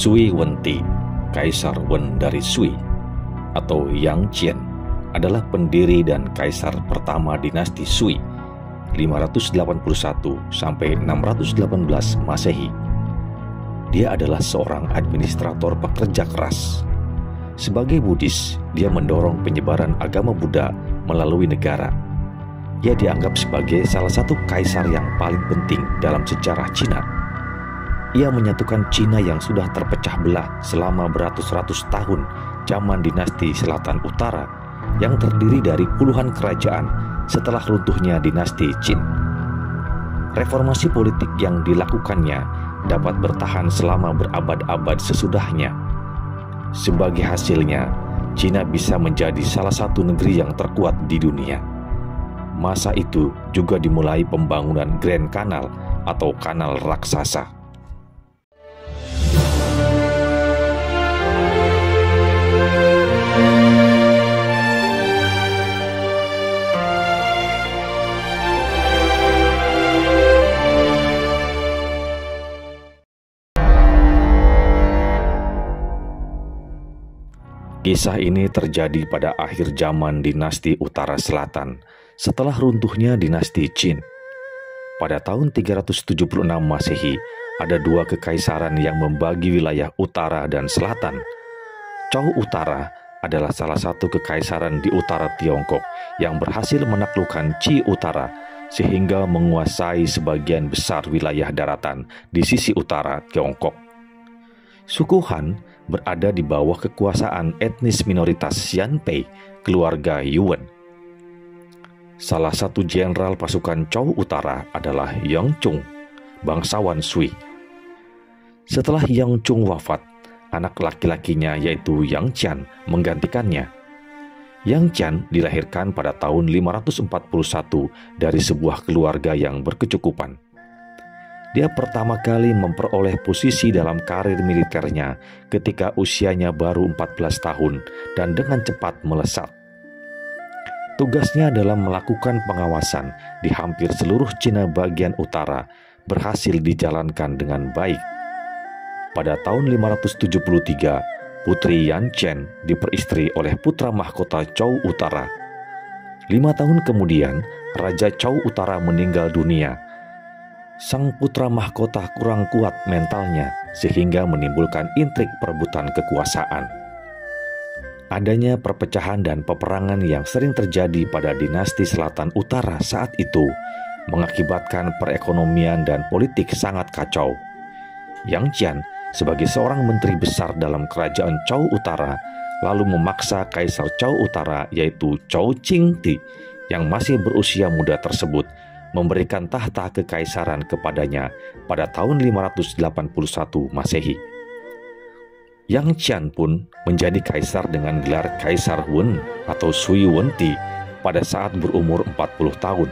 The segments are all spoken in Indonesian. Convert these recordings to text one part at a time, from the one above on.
Sui Wenti, Kaisar Wen dari Sui, atau Yang Qian, adalah pendiri dan kaisar pertama dinasti Sui 581 sampai 618 Masehi. Dia adalah seorang administrator pekerja keras. Sebagai Buddhis, dia mendorong penyebaran agama Buddha melalui negara. Ia dianggap sebagai salah satu kaisar yang paling penting dalam sejarah Cina. Ia menyatukan Cina yang sudah terpecah belah selama beratus-ratus tahun zaman dinasti Selatan Utara yang terdiri dari puluhan kerajaan setelah runtuhnya dinasti Qin. Reformasi politik yang dilakukannya dapat bertahan selama berabad-abad sesudahnya. Sebagai hasilnya, Cina bisa menjadi salah satu negeri yang terkuat di dunia. Masa itu juga dimulai pembangunan Grand Canal atau kanal raksasa. Kisah ini terjadi pada akhir zaman dinasti Utara Selatan setelah runtuhnya dinasti Qin. Pada tahun 376 Masehi, ada dua kekaisaran yang membagi wilayah utara dan selatan. Zhou Utara adalah salah satu kekaisaran di utara Tiongkok yang berhasil menaklukkan Qi Utara sehingga menguasai sebagian besar wilayah daratan di sisi utara Tiongkok. Suku Han berada di bawah kekuasaan etnis minoritas Xianpei, keluarga Yuan. Salah satu jenderal pasukan Zhou Utara adalah Yang Chung, bangsawan Sui. Setelah Yang Chung wafat, anak laki-lakinya yaitu Yang Qian menggantikannya. Yang Qian dilahirkan pada tahun 541 dari sebuah keluarga yang berkecukupan. Dia pertama kali memperoleh posisi dalam karir militernya ketika usianya baru 14 tahun dan dengan cepat melesat. Tugasnya dalam melakukan pengawasan di hampir seluruh Cina bagian utara berhasil dijalankan dengan baik. Pada tahun 573, Putri Yan Chen diperistri oleh putra mahkota Zhou Utara. 5 tahun kemudian, Raja Zhou Utara meninggal dunia. Sang putra mahkota kurang kuat mentalnya sehingga menimbulkan intrik perebutan kekuasaan. Adanya perpecahan dan peperangan yang sering terjadi pada dinasti Selatan Utara saat itu mengakibatkan perekonomian dan politik sangat kacau. Yang Qian sebagai seorang menteri besar dalam kerajaan Zhou Utara lalu memaksa Kaisar Zhou Utara yaitu Zhou Qingdi yang masih berusia muda tersebut memberikan tahta kekaisaran kepadanya pada tahun 581 Masehi. Yang Qian pun menjadi kaisar dengan gelar Kaisar Wen atau Sui Wenti pada saat berumur 40 tahun.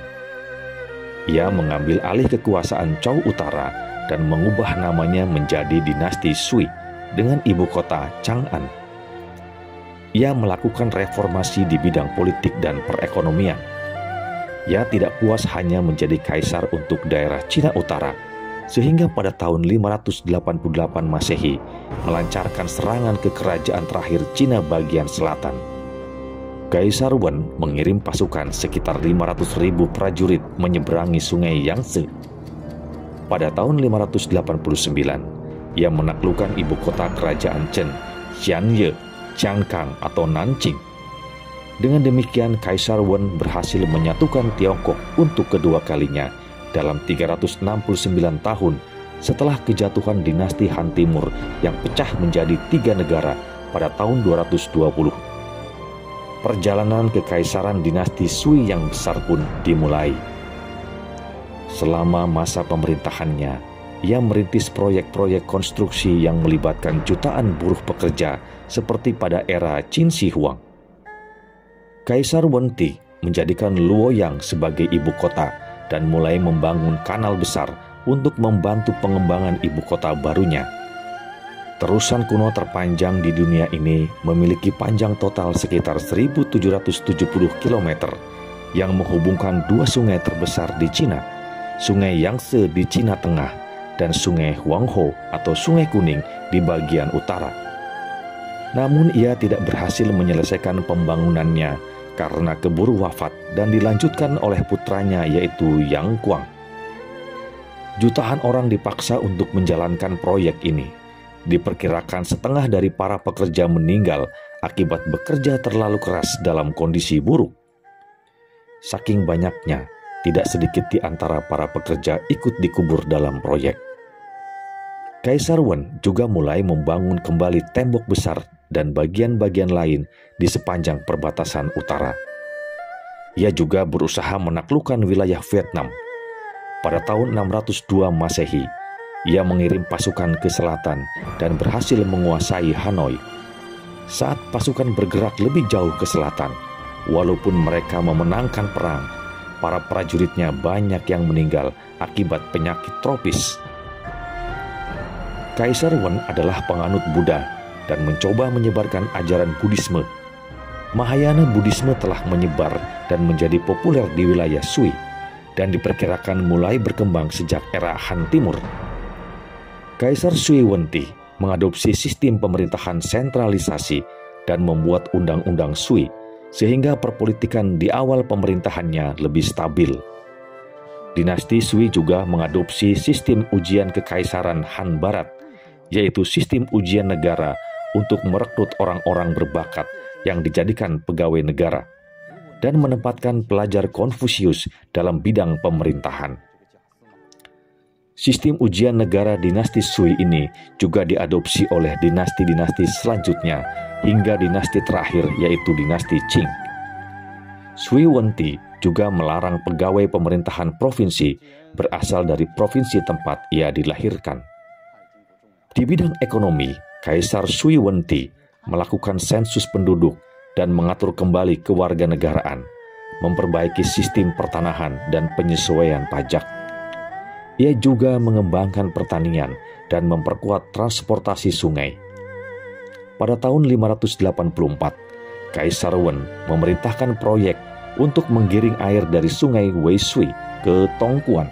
Ia mengambil alih kekuasaan Zhou Utara dan mengubah namanya menjadi dinasti Sui dengan ibu kota Chang'an. Ia melakukan reformasi di bidang politik dan perekonomian. Ia tidak puas hanya menjadi kaisar untuk daerah Cina Utara, sehingga pada tahun 588 Masehi melancarkan serangan ke kerajaan terakhir Cina bagian selatan. Kaisar Wen mengirim pasukan sekitar 500.000 prajurit menyeberangi sungai Yangtze. Pada tahun 589, ia menaklukkan ibu kota kerajaan Chen, Xianye, Jiangkang atau Nanjing. Dengan demikian, Kaisar Wen berhasil menyatukan Tiongkok untuk kedua kalinya dalam 369 tahun setelah kejatuhan dinasti Han Timur yang pecah menjadi 3 negara pada tahun 220. Perjalanan kekaisaran dinasti Sui yang besar pun dimulai. Selama masa pemerintahannya, ia merintis proyek-proyek konstruksi yang melibatkan jutaan buruh pekerja seperti pada era Qin Shi Huang. Kaisar Wenti menjadikan Luoyang sebagai ibu kota dan mulai membangun kanal besar untuk membantu pengembangan ibu kota barunya. Terusan kuno terpanjang di dunia ini memiliki panjang total sekitar 1.770 km yang menghubungkan 2 sungai terbesar di Cina, Sungai Yangtze di Cina Tengah dan Sungai Huanghe atau Sungai Kuning di bagian utara. Namun ia tidak berhasil menyelesaikan pembangunannya karena keburu wafat dan dilanjutkan oleh putranya yaitu Yang Kuang. Jutaan orang dipaksa untuk menjalankan proyek ini. Diperkirakan setengah dari para pekerja meninggal akibat bekerja terlalu keras dalam kondisi buruk. Saking banyaknya, tidak sedikit di antara para pekerja ikut dikubur dalam proyek. Kaisar Wen juga mulai membangun kembali tembok besar dan bagian-bagian lain di sepanjang perbatasan utara. Ia juga berusaha menaklukkan wilayah Vietnam. Pada tahun 602 Masehi, ia mengirim pasukan ke selatan dan berhasil menguasai Hanoi. Saat pasukan bergerak lebih jauh ke selatan, walaupun mereka memenangkan perang, para prajuritnya banyak yang meninggal akibat penyakit tropis. Kaisar Wen adalah penganut Buddha dan mencoba menyebarkan ajaran Buddhisme. Mahayana Buddhisme telah menyebar dan menjadi populer di wilayah Sui dan diperkirakan mulai berkembang sejak era Han Timur. Kaisar Sui Wenti mengadopsi sistem pemerintahan sentralisasi dan membuat undang-undang Sui sehingga perpolitikan di awal pemerintahannya lebih stabil. Dinasti Sui juga mengadopsi sistem ujian kekaisaran Han Barat, yaitu sistem ujian negara untuk merekrut orang-orang berbakat yang dijadikan pegawai negara, dan menempatkan pelajar Konfusius dalam bidang pemerintahan. Sistem ujian negara dinasti Sui ini juga diadopsi oleh dinasti-dinasti selanjutnya hingga dinasti terakhir yaitu dinasti Qing. Sui Wenti juga melarang pegawai pemerintahan provinsi berasal dari provinsi tempat ia dilahirkan. Di bidang ekonomi, Kaisar Sui Wenti melakukan sensus penduduk dan mengatur kembali kewarganegaraan, memperbaiki sistem pertanahan dan penyesuaian pajak. Ia juga mengembangkan pertanian dan memperkuat transportasi sungai. Pada tahun 584, Kaisar Wen memerintahkan proyek untuk menggiring air dari sungai Weisui ke Tongkuan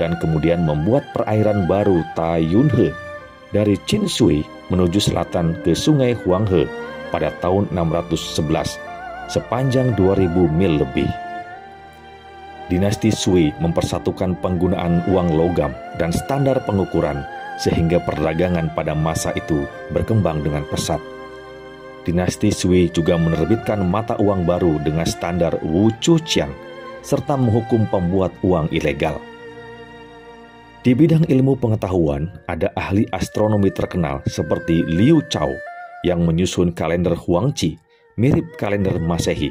dan kemudian membuat perairan baru Taiyunhe dari Chinsui menuju selatan ke sungai Huanghe pada tahun 611 sepanjang 2000 mil lebih. Dinasti Sui mempersatukan penggunaan uang logam dan standar pengukuran sehingga perdagangan pada masa itu berkembang dengan pesat. Dinasti Sui juga menerbitkan mata uang baru dengan standar Wu Chu Qian serta menghukum pembuat uang ilegal. Di bidang ilmu pengetahuan, ada ahli astronomi terkenal seperti Liu Chao yang menyusun kalender Huangqi mirip kalender Masehi.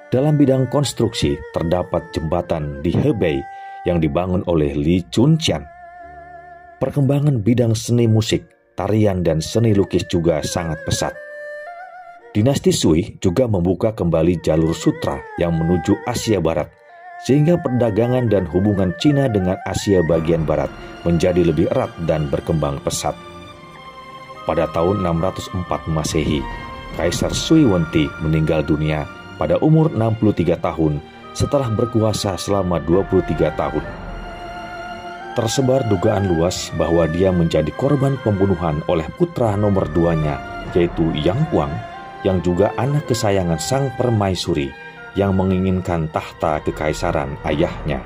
Dalam bidang konstruksi, terdapat jembatan di Hebei yang dibangun oleh Li Chunqian. Perkembangan bidang seni musik, tarian, dan seni lukis juga sangat pesat. Dinasti Sui juga membuka kembali jalur sutra yang menuju Asia Barat, sehingga perdagangan dan hubungan Cina dengan Asia bagian Barat menjadi lebih erat dan berkembang pesat. Pada tahun 604 Masehi, Kaisar Sui Wenti meninggal dunia pada umur 63 tahun setelah berkuasa selama 23 tahun. Tersebar dugaan luas bahwa dia menjadi korban pembunuhan oleh putra nomor 2-nya, yaitu Yang Kuang, yang juga anak kesayangan sang permaisuri yang menginginkan tahta kekaisaran ayahnya.